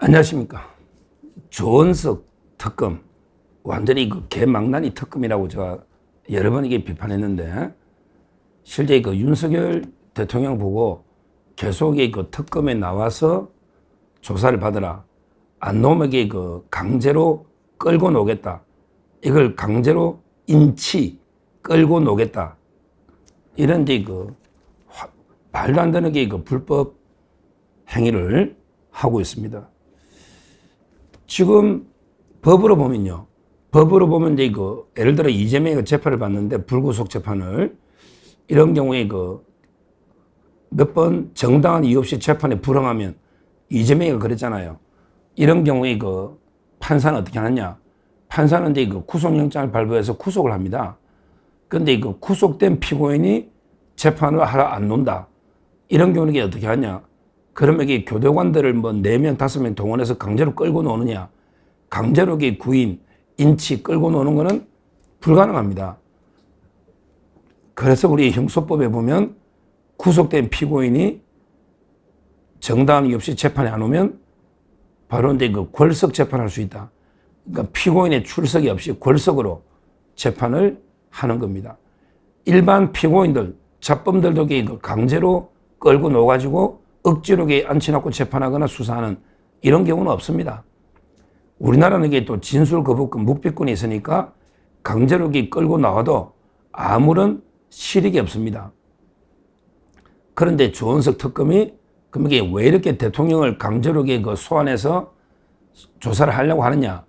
안녕하십니까. 조은석 특검, 완전히 그 개망나니 특검이라고 제가 여러 번 이게 비판했는데, 실제 그 윤석열 대통령 보고 계속 그 특검에 나와서 조사를 받으라. 안 놓으면 그 강제로 끌고 노겠다. 이걸 강제로 인치 끌고 노겠다. 이런 그 말도 안 되는 그 불법 행위를 하고 있습니다. 지금 법으로 보면요. 법으로 보면 이제 예를 들어 이재명이 재판을 받는데 불구속 재판을 이런 경우에 몇 번 정당한 이유 없이 재판에 불응하면 이재명이가 그랬잖아요. 이런 경우에 판사는 어떻게 하느냐. 판사는 이제 구속영장을 발부해서 구속을 합니다. 그런데 구속된 피고인이 재판을 하러 안 논다. 이런 경우는 어떻게 하냐. 그러면 교도관들을 4명, 5명 동원해서 강제로 끌고 노느냐. 강제로 구인, 인치 끌고 노는 것은 불가능합니다. 그래서 우리 형소법에 보면 구속된 피고인이 정당한 이유 없이 재판에 안 오면 바로 이제 궐석 재판할 수 있다. 그러니까 피고인의 출석이 없이 궐석으로 재판을 하는 겁니다. 일반 피고인들, 잡범들도 강제로 끌고 놓아가지고 억지로 앉혀놓고 재판하거나 수사하는 이런 경우는 없습니다. 우리나라는 또 진술 거부권, 묵비권이 있으니까 강제로 끌고 나와도 아무런 실익이 없습니다. 그런데 조은석 특검이 그럼 왜 이렇게 대통령을 강제로 소환해서 조사를 하려고 하느냐?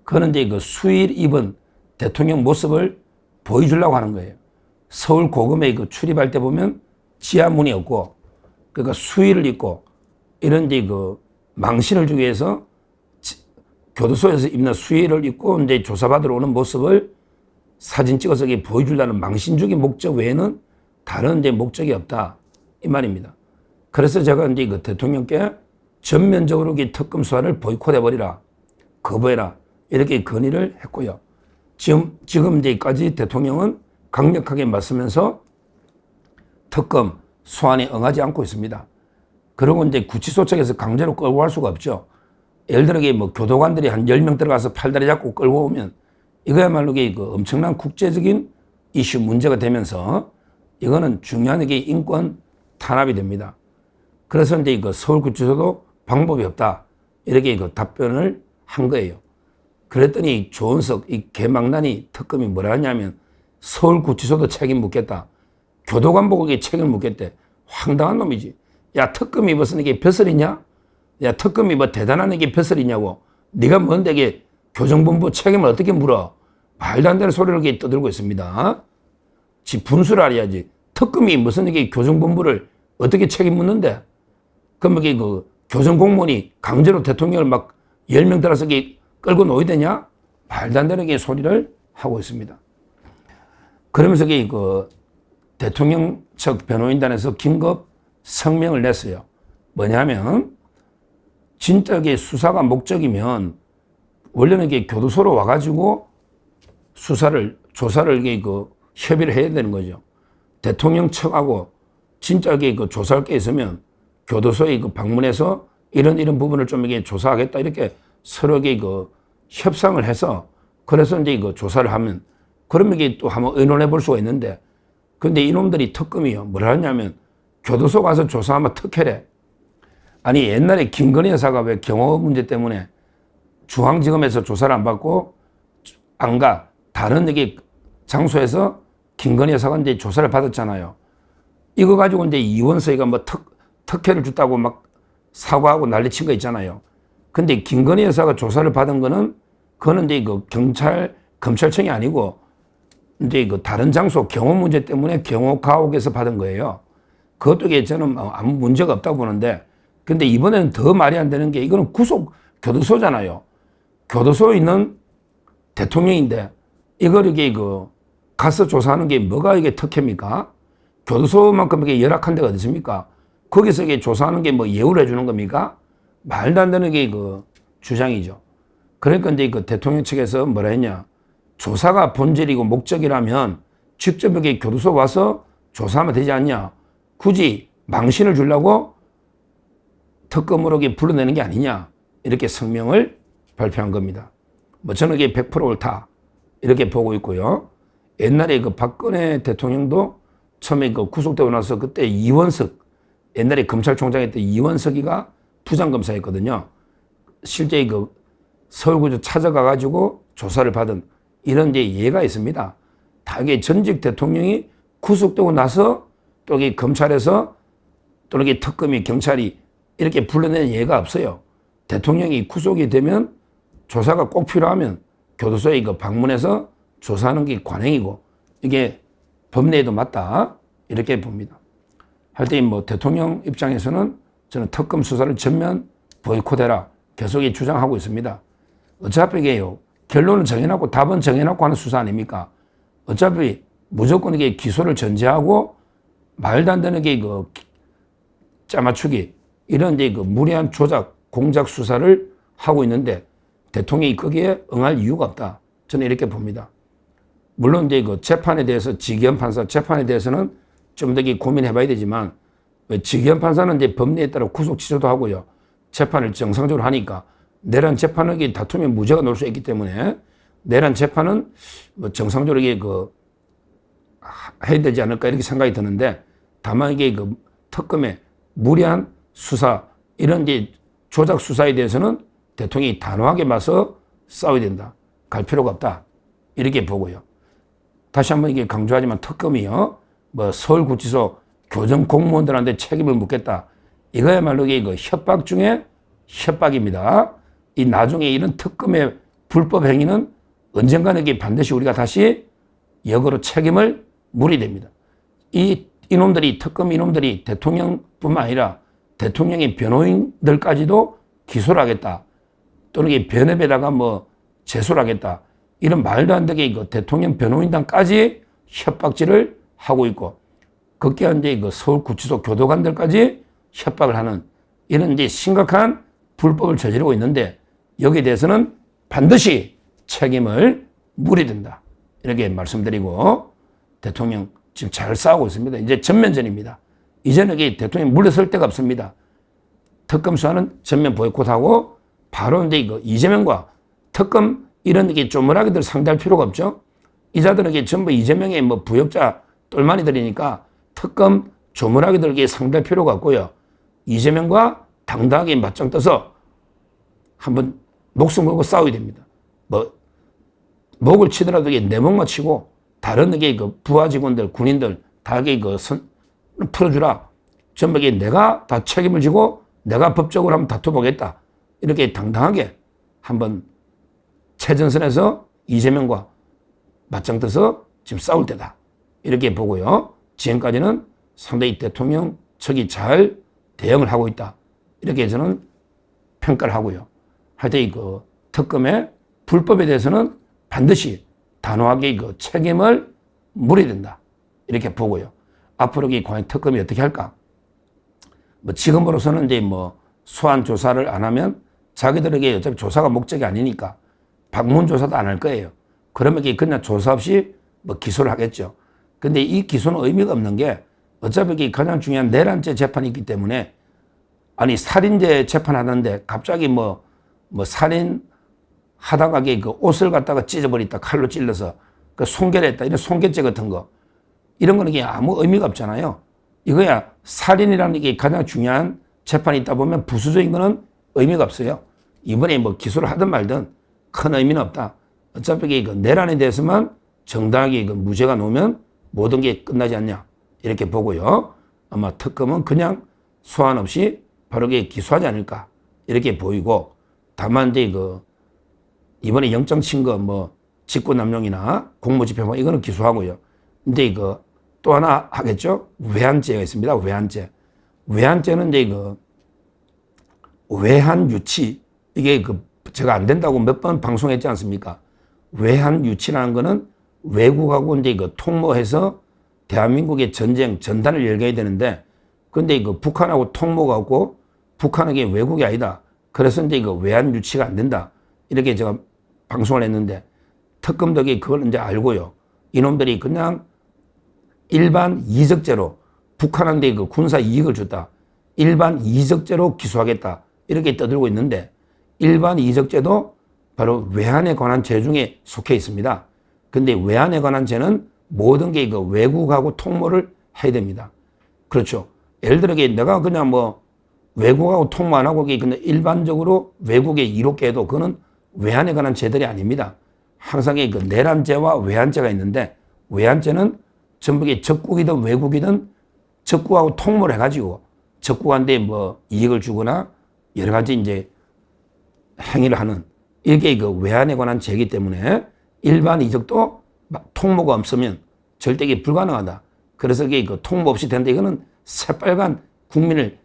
그거는 이제 수의를 입은 대통령 모습을 보여주려고 하는 거예요. 서울 고검에 출입할 때 보면 지하문이 없고, 그러니까 수의를 입고 이런 이제 망신을 주기 위해서 교도소에서 입는 수의를 입고 이제 조사받으러 오는 모습을 사진 찍어서 보여주려는 망신주기 목적 외에는 다른 이제 목적이 없다. 이 말입니다. 그래서 제가 이제 대통령께 전면적으로 특검 수사를 보이콧해버리라. 거부해라. 이렇게 건의를 했고요. 지금 이제까지 대통령은 강력하게 맞서면서 특검 소환에 응하지 않고 있습니다. 그리고 이제 구치소 측에서 강제로 끌고 갈 수가 없죠. 예를 들어 교도관들이 한 10명 들어가서 팔다리 잡고 끌고 오면 이거야말로 엄청난 국제적인 이슈 문제가 되면서 이거는 중요한 인권 탄압이 됩니다. 그래서 이제 서울구치소도 방법이 없다. 이렇게 답변을 한 거예요. 그랬더니 조은석 이 개망나니 특검이 뭐라 하냐면 서울구치소도 책임 묻겠다. 교도관 보고 책임을 묻겠대. 황당한 놈이지. 야, 특검이 무슨 이게 벼슬이냐? 야, 특검이 대단한 이게 벼슬이냐고. 네가 뭔데 이게 교정본부 책임을 어떻게 물어? 말도 안 되는 소리를 떠들고 있습니다. 지 분수를 알아야지. 특검이 무슨 이게 교정본부를 어떻게 책임 묻는데? 그럼 이게 교정공무원이 강제로 대통령을 10명 들어서 끌고 놓아야 되냐? 말도 안 되는 소리를 하고 있습니다. 그러면서 대통령 측 변호인단에서 긴급 성명을 냈어요. 뭐냐면, 진짜 수사가 목적이면, 원래는 교도소로 와가지고 조사를 협의를 해야 되는 거죠. 대통령 측하고 진짜 조사할 게 있으면 교도소에 방문해서 이런 부분을 좀 조사하겠다. 이렇게 서로 협상을 해서 그래서 이제 조사를 하면 그러면 또 한번 의논해 볼 수가 있는데 근데 이놈들이 특검이요. 뭐라 하냐면 교도소 가서 조사하면 특혜래. 아니 옛날에 김건희 여사가 왜 경호 문제 때문에 중앙지검에서 조사를 안 받고 안 가. 다른 장소에서 김건희 여사가 이제 조사를 받았잖아요. 이거 가지고 이제 이원서이가 특혜를 줬다고 사과하고 난리친 거 있잖아요. 근데 김건희 여사가 조사를 받은 거는 그거는 이제 검찰청이 아니고 이제 다른 장소 경호 문제 때문에 경호 가옥에서 받은 거예요. 그것도 저는 아무 문제가 없다고 보는데 근데 이번에는 더 말이 안 되는 게 이거는 구속 교도소잖아요. 교도소에 있는 대통령인데 이걸 가서 조사하는 게 뭐가 특혜입니까? 교도소만큼 열악한 데가 어디 있습니까? 거기서 조사하는 게 예우를 해주는 겁니까? 말도 안 되는 게 주장이죠. 그러니까 이제 대통령 측에서 뭐라 했냐. 조사가 본질이고 목적이라면 직접 교도소 와서 조사하면 되지 않냐. 굳이 망신을 주려고 특검으로 불러내는 게 아니냐. 이렇게 성명을 발표한 겁니다. 뭐 저는 이게 100% 옳다 이렇게 보고 있고요. 옛날에 그 박근혜 대통령도 처음에 그 구속되고 나서 그때 이원석, 옛날에 검찰총장 했던 이원석이가 부장검사였거든요. 실제 그 서울구조 찾아가가지고 조사를 받은 이런 이제 예가 있습니다. 다 이게 전직 대통령이 구속되고 나서 또 이게 검찰에서 또는 이게 특검이 경찰이 이렇게 불러낸 예가 없어요. 대통령이 구속이 되면 조사가 꼭 필요하면 교도소에 그 방문해서 조사하는 게 관행이고 이게 법내에도 맞다 이렇게 봅니다. 할 때 뭐 대통령 입장에서는 저는 특검 수사를 전면 보이콧해라 계속 주장하고 있습니다. 어차피 이게요 결론은 정해놓고 답은 정해놓고 하는 수사 아닙니까? 어차피 무조건 이게 기소를 전제하고 말도 안 되는 게 그 짜맞추기 이런 이제 그 무리한 조작 공작 수사를 하고 있는데 대통령이 거기에 응할 이유가 없다. 저는 이렇게 봅니다. 물론 이제 그 재판에 대해서 지기현 판사 재판에 대해서는 좀 더 고민해 봐야 되지만 지기현 판사는 이제 법리에 따라 구속 취소도 하고요. 재판을 정상적으로 하니까 내란 재판은 다툼에 무죄가 나올 수 있기 때문에 내란 재판은 뭐 정상적으로 이게 그 해야 되지 않을까 이렇게 생각이 드는데 다만 이게 그 특검의 무리한 수사 이런 이제 조작 수사에 대해서는 대통령이 단호하게 맞서 싸워야 된다. 갈 필요가 없다. 이렇게 보고요. 다시 한번 이게 강조하지만 특검이요. 뭐 서울구치소 교정 공무원들한테 책임을 묻겠다. 이거야말로 이게 그 협박 중에 협박입니다. 이 나중에 이런 특검의 불법 행위는 언젠가는 이게 반드시 우리가 다시 역으로 책임을 물어야 됩니다. 이놈들이 특검 이놈들이 대통령뿐만 아니라 대통령의 변호인들까지도 기소를 하겠다. 또는 이 변협에다가 뭐 제소를 하겠다. 이런 말도 안 되게 그 대통령 변호인단까지 협박질을 하고 있고, 그게 이제 그 서울구치소 교도관들까지 협박을 하는 이런 이제 심각한 불법을 저지르고 있는데 여기에 대해서는 반드시 책임을 물어야 된다. 이렇게 말씀드리고 대통령 지금 잘 싸우고 있습니다. 이제 전면전입니다. 이제는 이게 대통령이 물러설 데가 없습니다. 특검 수사는 전면 보이콧하고 바로 이제 이거 이재명과 특검 이런 게 쪼물하게들 상대할 필요가 없죠. 이자들은 이게 전부 이재명의 뭐 부역자 똘마니들이니까 특검 조물하게들 상대할 필요가 없고요. 이재명과 당당하게 맞짱 떠서 한번 목숨 걸고 싸워야 됩니다. 뭐 목을 치더라도 이게 내 목만 치고 다른 게 그 부하 직원들 군인들 다 이게 그 풀어주라. 전부 이게 내가 다 책임을 지고 내가 법적으로 한번 다퉈보겠다. 이렇게 당당하게 한번 최전선에서 이재명과 맞짱 떠서 지금 싸울 때다. 이렇게 보고요. 지금까지는 상당히 대통령 측이 잘 대응을 하고 있다. 이렇게 저는 평가를 하고요. 하여튼 그 특검의 불법에 대해서는 반드시 단호하게 그 책임을 물어야 된다. 이렇게 보고요. 앞으로 이 과연 특검이 어떻게 할까? 뭐 지금으로서는 이제 뭐 소환 조사를 안 하면 자기들에게 어차피 조사가 목적이 아니니까 방문 조사도 안 할 거예요. 그러면 그냥 조사 없이 뭐 기소를 하겠죠. 근데 이 기소는 의미가 없는 게 어차피 가장 중요한 내란죄 재판이 있기 때문에 아니 살인죄 재판하는데 갑자기 뭐 살인 하다가 그 옷을 갖다가 찢어버렸다 칼로 찔러서 그 손괴했다 이런 손괴죄 같은 거 이런 거는 이게 아무 의미가 없잖아요. 이거야 살인이라는 게 가장 중요한 재판이 있다 보면 부수적인 거는 의미가 없어요. 이번에 뭐 기소를 하든 말든 큰 의미는 없다. 어차피 그 내란에 대해서만 정당하게 그 무죄가 나오면 모든 게 끝나지 않냐 이렇게 보고요. 아마 특검은 그냥 소환 없이 바로 기소하지 않을까 이렇게 보이고 다만 이제 그 이번에 영장 친 거 뭐 직권남용이나 공무집행法이거는 기소하고요. 근데 이거 또 하나 하겠죠. 외환죄가 있습니다. 외환죄. 외환죄는 이제 그 외환유치 이게 그 제가 안 된다고 몇 번 방송했지 않습니까? 외환유치라는 거는 외국하고 이제 그 통모해서 대한민국의 전쟁 전단을 열게 되는데 근데 그 북한하고 통모가 없고 북한은 이게 외국이 아니다. 그래서 이제 그 외환유치가 안 된다. 이렇게 제가 방송을 했는데 특검도 그걸 이제 알고요. 이놈들이 그냥 일반 이적죄로 북한한테 그 군사 이익을 줬다. 일반 이적죄로 기소하겠다. 이렇게 떠들고 있는데 일반 이적죄도 바로 외환에 관한 죄 중에 속해 있습니다. 근데 외환에 관한 죄는 모든 게 외국하고 통모를 해야 됩니다. 그렇죠. 예를 들어 내가 그냥 뭐 외국하고 통모 안 하고 근데 일반적으로 외국에 이롭게 해도 그거는 외환에 관한 죄들이 아닙니다. 항상 그 내란죄와 외환죄가 있는데 외환죄는 전부 적국이든 외국이든 적국하고 통모를 해가지고 적국한테 뭐 이익을 주거나 여러 가지 이제 행위를 하는 이게 그 외환에 관한 죄이기 때문에 일반 이적도 통모가 없으면 절대 이게 불가능하다. 그래서 이게 그 통모 없이 된다. 이거는 새빨간 국민을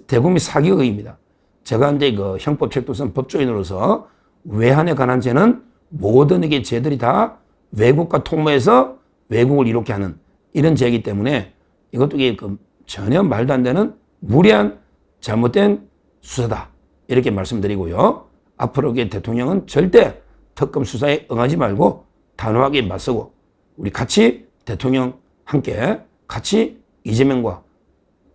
대국민 사기극입니다. 제가 이제 그 형법책도 쓴 법조인으로서 외환에 관한 죄는 모든 이게 죄들이 다 외국과 통모해서 외국을 이롭게 하는 이런 죄이기 때문에 이것도 이게 그 전혀 말도 안 되는 무리한 잘못된 수사다. 이렇게 말씀드리고요. 앞으로 대통령은 절대 특검 수사에 응하지 말고 단호하게 맞서고 우리 같이 대통령 함께 같이 이재명과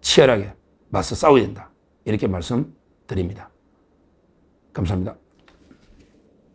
치열하게 맞서 싸워야 된다. 이렇게 말씀드립니다. 감사합니다.